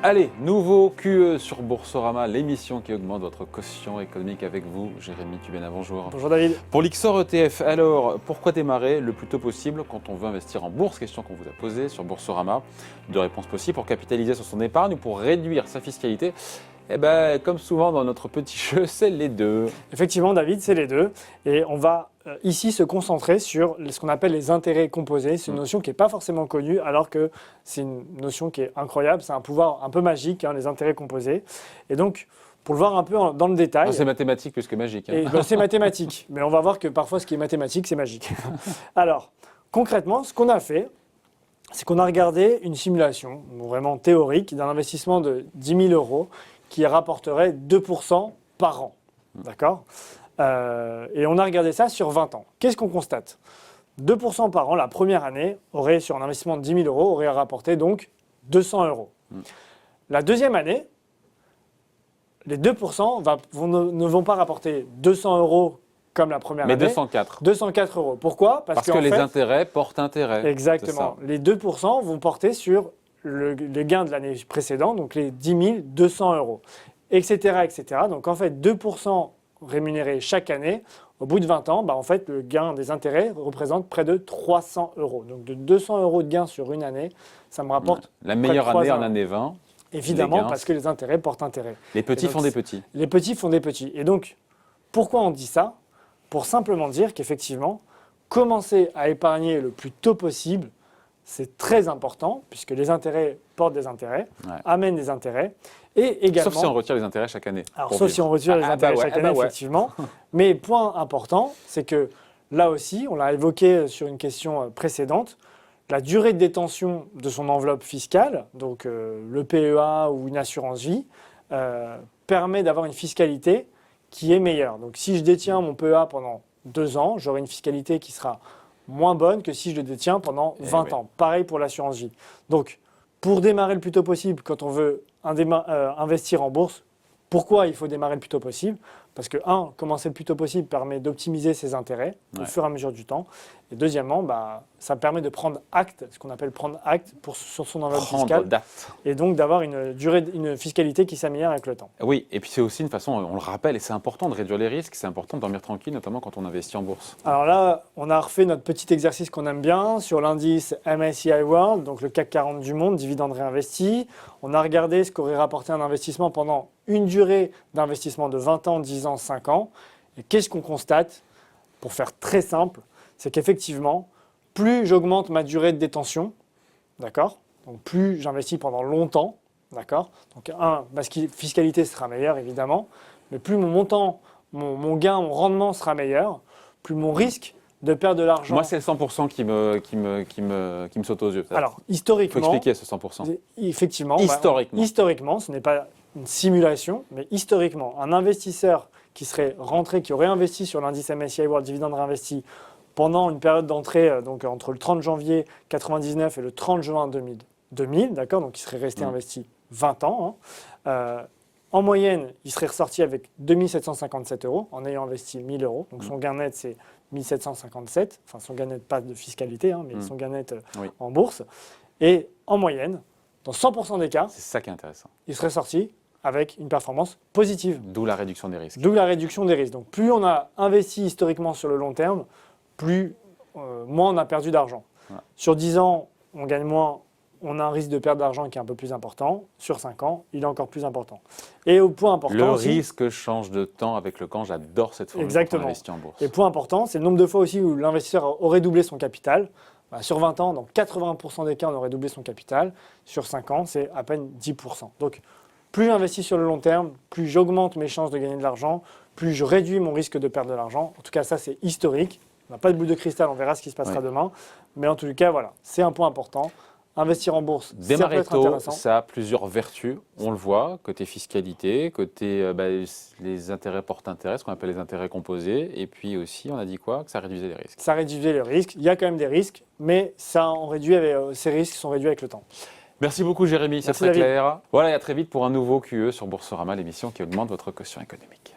Allez, nouveau QE sur Boursorama, l'émission qui augmente votre quotient économique avec vous. Jérémy Tubena, bonjour. Bonjour David. Pour l'XOR ETF, alors, pourquoi démarrer le plus tôt possible quand on veut investir en bourse? Question qu'on vous a posée sur Boursorama. Deux réponses possibles, pour capitaliser sur son épargne ou pour réduire sa fiscalité. Eh bien, comme souvent dans notre petit jeu, c'est les deux. Effectivement, David, c'est les deux. Et on va ici se concentrer sur ce qu'on appelle les intérêts composés. C'est une notion qui n'est pas forcément connue, alors que c'est une notion qui est incroyable. C'est un pouvoir un peu magique, les intérêts composés. Et donc, pour le voir un peu dans le détail... Non, c'est mathématique plus que magique. C'est mathématique. Mais on va voir que parfois, ce qui est mathématique, c'est magique. Alors, concrètement, ce qu'on a fait, c'est qu'on a regardé une simulation vraiment théorique d'un investissement de 10 000 euros qui rapporterait 2% par an. D'accord ? Et on a regardé ça sur 20 ans. Qu'est-ce qu'on constate ? 2% par an, la première année, aurait, sur un investissement de 10 000 euros, aurait rapporté donc 200 euros. La deuxième année, les 2% ne vont pas rapporter 200 euros comme la première année. Mais 204. 204 euros. Pourquoi ? Parce que les intérêts portent intérêt. Exactement. Les 2% vont porter sur les gains de l'année précédente, donc les 10 200 euros, etc., etc. Donc en fait, 2% rémunérés chaque année, au bout de 20 ans, en fait, le gain des intérêts représente près de 300 euros. Donc de 200 euros de gain sur une année, ça me rapporte la meilleure année en année 20. Évidemment, parce que les intérêts portent intérêt. Les petits font des petits. Les petits font des petits. Et donc, pourquoi on dit ça ? Pour simplement dire qu'effectivement, commencer à épargner le plus tôt possible, c'est très important, puisque les intérêts portent des intérêts, amènent des intérêts. Et également, sauf si on retire les intérêts chaque année. Alors, sauf si on retire les intérêts chaque année, effectivement. Mais point important, c'est que là aussi, on l'a évoqué sur une question précédente, la durée de détention de son enveloppe fiscale, donc le PEA ou une assurance vie, permet d'avoir une fiscalité qui est meilleure. Donc si je détiens mon PEA pendant 2 ans, j'aurai une fiscalité qui sera moins bonne que si je le détiens pendant 20 ans. Pareil pour l'assurance vie. Donc, pour démarrer le plus tôt possible, quand on veut investir en bourse, pourquoi il faut démarrer le plus tôt possible ? Parce que, commencer le plus tôt possible permet d'optimiser ses intérêts au fur et à mesure du temps. Et deuxièmement, ça permet de prendre acte, ce qu'on appelle prendre acte sur son enveloppe fiscale. Et donc d'avoir une fiscalité qui s'améliore avec le temps. Oui, et puis c'est aussi une façon, on le rappelle, et c'est important de réduire les risques, c'est important de dormir tranquille, notamment quand on investit en bourse. Alors là, on a refait notre petit exercice qu'on aime bien sur l'indice MSCI World, donc le CAC 40 du monde, dividende réinvesti. On a regardé ce qu'aurait rapporté un investissement pendant une durée d'investissement de 20 ans, 10 ans, 5 ans. Et qu'est-ce qu'on constate ? Pour faire très simple, c'est qu'effectivement, plus j'augmente ma durée de détention, d'accord ? Donc plus j'investis pendant longtemps, d'accord ? Donc ma fiscalité sera meilleure évidemment, mais plus mon montant, mon gain, mon rendement sera meilleur, plus mon risque de perdre de l'argent. Moi, c'est le 100% qui me saute aux yeux. Alors, historiquement... Il faut expliquer ce 100%. Effectivement. Historiquement, ce n'est pas une simulation, mais historiquement, un investisseur qui aurait investi sur l'indice MSCI World Dividende Réinvesti pendant une période d'entrée, donc entre le 30 janvier 1999 et le 30 juin 2000, d'accord, donc il serait resté investi 20 ans. En moyenne, il serait ressorti avec 2 757 euros en ayant investi 1 000 euros. Donc son gain net, c'est 1 757. Enfin, son gain net, pas de fiscalité, mais son gain net en bourse. Et en moyenne, dans 100% des cas, c'est ça qui est intéressant. Il serait sorti avec une performance positive. D'où la réduction des risques. D'où la réduction des risques. Donc plus on a investi historiquement sur le long terme, moins on a perdu d'argent. Sur 10 ans, on gagne moins. On a un risque de perte d'argent qui est un peu plus important. Sur 5 ans, il est encore plus important. Et au point important le aussi, risque change de temps avec le temps. J'adore cette formule quand on investit en bourse. Et point important, c'est le nombre de fois aussi où l'investisseur aurait doublé son capital. Sur 20 ans, dans 80% des cas, on aurait doublé son capital. Sur 5 ans, c'est à peine 10%. Donc, plus j'investis sur le long terme, plus j'augmente mes chances de gagner de l'argent, plus je réduis mon risque de perdre de l'argent. En tout cas, ça, c'est historique. On n'a pas de boule de cristal, on verra ce qui se passera demain. Mais en tout cas, voilà, c'est un point important. Investir en bourse, ça peut être intéressant. Ça a plusieurs vertus, on le voit, côté fiscalité, côté les intérêts portent intérêt, ce qu'on appelle les intérêts composés, et puis aussi, on a dit quoi ? Que ça réduisait les risques. Ça réduisait les risques, il y a quand même des risques, mais ces risques sont réduits avec le temps. Merci beaucoup Jérémy, c'est très clair. Voilà, et à très vite pour un nouveau QE sur Boursorama, l'émission qui augmente votre quotient économique.